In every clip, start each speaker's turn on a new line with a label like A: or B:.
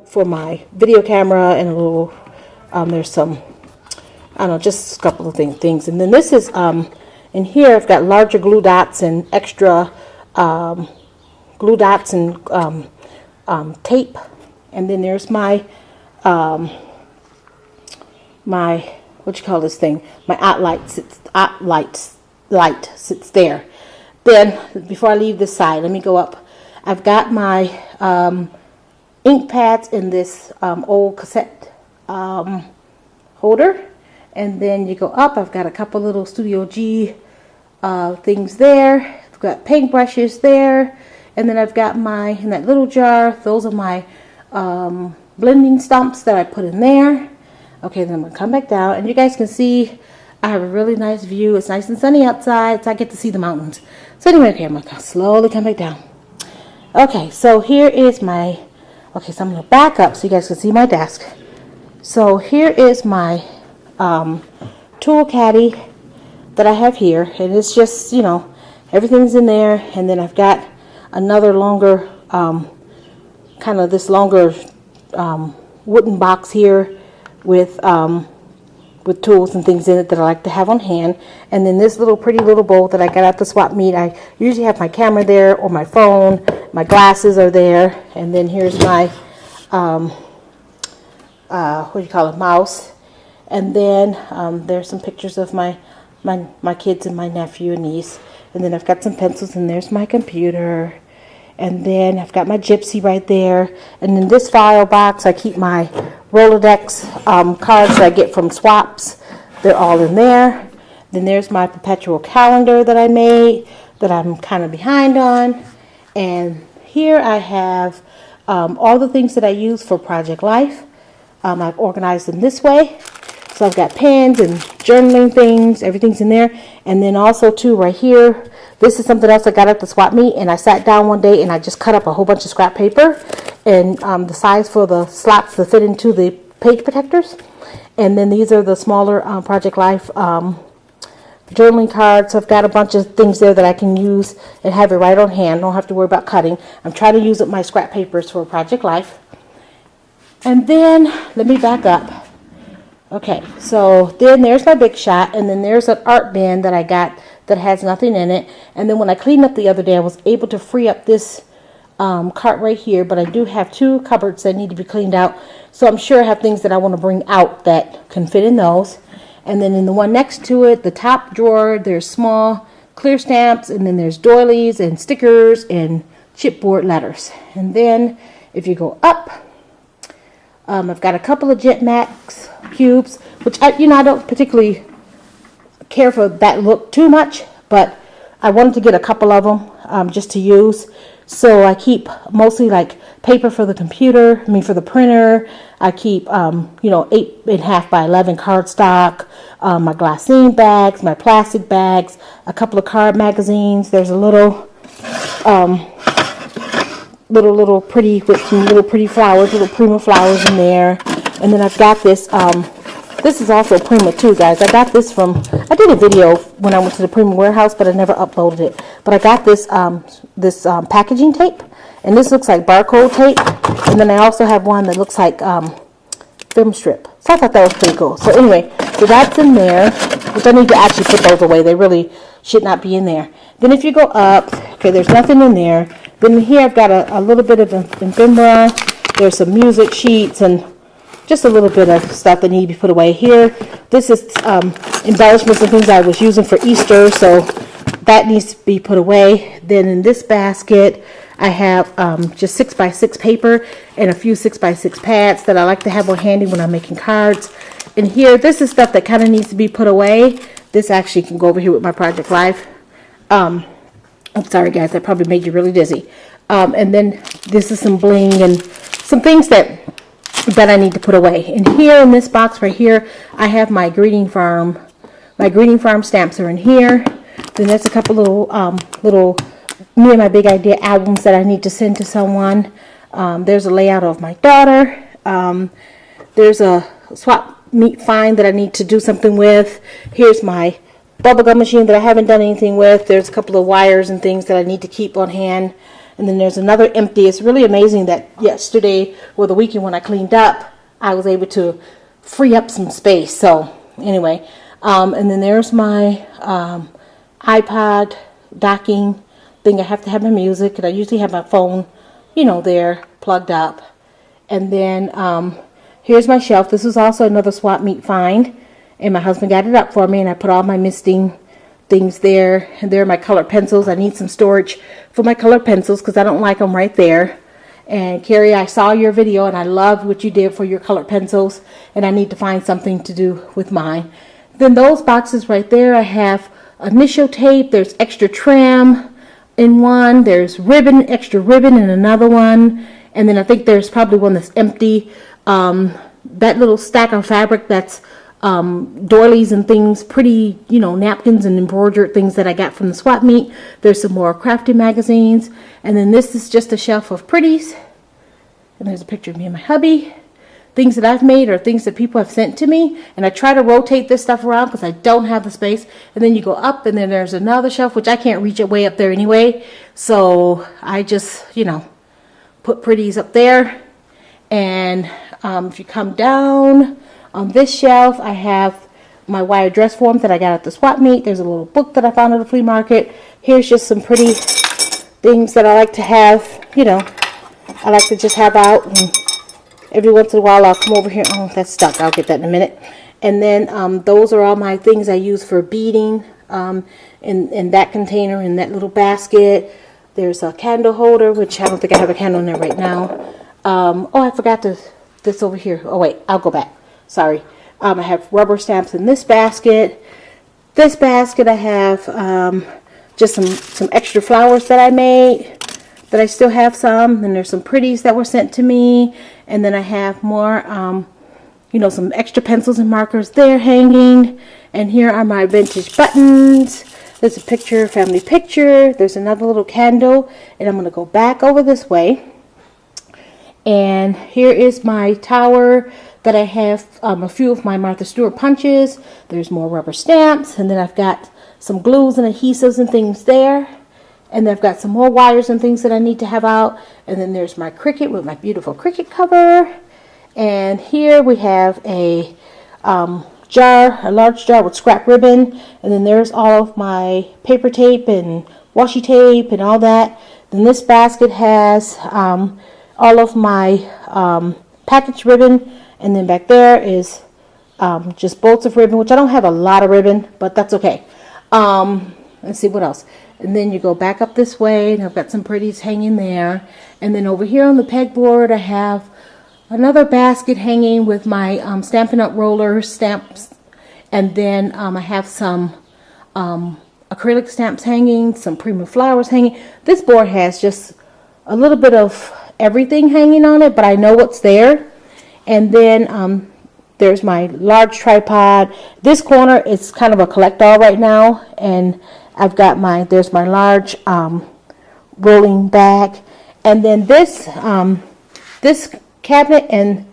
A: for my video camera, and a little there's some, I don't know, just a couple of things. And then this is in here I've got larger glue dots and extra glue dots and tape. And then there's my my, what you call this thing, my light sits there. Then before I leave this side, let me go up. I've got my ink pads in this old cassette holder. And then you go up, I've got a couple little Studio G things there. I've got paintbrushes there. And then I've got my, in that little jar, those are my blending stumps that I put in there. Okay, then I'm going to come back down, and you guys can see I have a really nice view. It's nice and sunny outside, so I get to see the mountains. So anyway, okay, I'm going to slowly come back down. Okay, so here is my, okay, so I'm going to back up so you guys can see my desk. So here is my tool caddy that I have here, and it's just, you know, everything's in there. And then I've got another longer, kind of this longer wooden box here with tools and things in it that I like to have on hand. And then this little pretty little bowl that I got at the swap meet. I usually have my camera there, or my phone. My glasses are there. And then here's my what do you call it, mouse. And then there's some pictures of my kids and my nephew and niece. And then I've got some pencils, and there's my computer. And then I've got my Gypsy right there. And in this file box, I keep my Rolodex cards that I get from swaps. They're all in there. Then there's my perpetual calendar that I made that I'm kind of behind on. And here I have all the things that I use for Project Life. I've organized them this way. So I've got pens and journaling things. Everything's in there. And then also, too, right here, this is something else I got at the swap meet. And I sat down one day and I just cut up a whole bunch of scrap paper. And the size for the slots to fit into the page protectors. And then these are the smaller Project Life journaling cards. So I've got a bunch of things there that I can use and have it right on hand. Don't have to worry about cutting. I'm trying to use up my scrap papers for Project Life. And then let me back up. Okay, so then there's my big shot, and then there's an art bin that I got that has nothing in it. And then when I cleaned up the other day, I was able to free up this cart right here, but I do have two cupboards that need to be cleaned out. So I'm sure I have things that I want to bring out that can fit in those. And then in the one next to it, the top drawer, there's small clear stamps, and then there's doilies and stickers and chipboard letters. And then if you go up, I've got a couple of Jet Max cubes, which I don't particularly care for that look too much, but I wanted to get a couple of them just to use. So I keep mostly like paper for the computer, for the printer. I keep 8.5 by 11 cardstock, my glassine bags, my plastic bags, a couple of card magazines. There's a little pretty with some little pretty flowers, little Prima flowers in there. And then I've got this. This is also Prima too, guys. I got this from, I did a video when I went to the Prima warehouse, but I never uploaded it. But I got this packaging tape, and this looks like barcode tape. And then I also have one that looks like film strip. So I thought that was pretty cool. So anyway, so that's in there, which I need to actually put those away. They really should not be in there. Then if you go up, okay, there's nothing in there. Then here I've got a little bit of ephemera. There's some music sheets and just a little bit of stuff that need to be put away here. This is embellishments and things I was using for Easter, so that needs to be put away. Then in this basket, I have just 6x6 paper and a few 6x6 pads that I like to have on handy when I'm making cards. And here, this is stuff that kind of needs to be put away. This actually can go over here with my Project Life. I'm sorry, guys, that probably made you really dizzy. And then this is some bling and some things that I need to put away. And here in this box right here, I have my greeting farm. My greeting farm stamps are in here. Then there's a couple little Me and My Big Idea albums that I need to send to someone. There's a layout of my daughter. There's a swap meet find that I need to do something with. Here's my bubblegum machine that I haven't done anything with. There's a couple of wires and things that I need to keep on hand. And then there's another empty. It's really amazing that yesterday or the weekend when I cleaned up, I was able to free up some space. So anyway, and then there's my iPod docking thing. I have to have my music, and I usually have my phone, you know, there plugged up. And then here's my shelf. This is also another swap meet find, and my husband got it up for me, and I put all my misting things there. And there are my colored pencils. I need some storage for my colored pencils because I don't like them right there. And Carrie, I saw your video and I loved what you did for your colored pencils, and I need to find something to do with mine. Then those boxes right there, I have initial tape, there's extra trim in one, there's ribbon, extra ribbon in another one, and then I think there's probably one that's empty. That little stack of fabric that's doilies and things, pretty, you know, napkins and embroidered things that I got from the swap meet. There's some more crafty magazines, and then this is just a shelf of pretties, and there's a picture of me and my hubby. Things that I've made or things that people have sent to me, and I try to rotate this stuff around because I don't have the space. And then you go up, and then there's another shelf, which I can't reach it way up there anyway, so I just, you know, put pretties up there. And if you come down on this shelf, I have my wire dress forms that I got at the swap meet. There's a little book that I found at the flea market. Here's just some pretty things that I like to have, you know, I like to just have out, and every once in a while I'll come over here. Oh, that's stuck. I'll get that in a minute. And then those are all my things I use for beading in that container, in that little basket. There's a candle holder, which I don't think I have a candle in there right now. Oh, I forgot this over here. Oh, wait, I'll go back. Sorry. I have rubber stamps in this basket. This basket I have just some extra flowers that I made, that I still have some. Then there's some pretties that were sent to me. And then I have more, you know, some extra pencils and markers there hanging. And here are my vintage buttons. There's a picture, family picture. There's another little candle. And I'm going to go back over this way. And here is my tower that I have a few of my Martha Stewart punches. There's more rubber stamps. And then I've got some glues and adhesives and things there. And then I've got some more wires and things that I need to have out. And then there's my Cricut with my beautiful Cricut cover. And here we have a large jar with scrap ribbon. And then there's all of my paper tape and washi tape and all that. Then this basket has all of my package ribbon. And then back there is just bolts of ribbon, which I don't have a lot of ribbon, but that's okay. Let's see what else. And then you go back up this way, and I've got some pretties hanging there. And then over here on the pegboard, I have another basket hanging with my Stampin' Up! Roller stamps. And then I have some acrylic stamps hanging, some Prima flowers hanging. This board has just a little bit of everything hanging on it, but I know what's there. And then there's my large tripod. This corner is kind of a collect-all right now, and I've got there's my large rolling bag. And then this cabinet and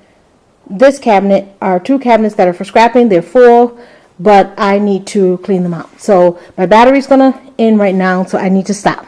A: this cabinet are two cabinets that are for scrapping. They're full, but I need to clean them out. So my battery's going to end right now, so I need to stop.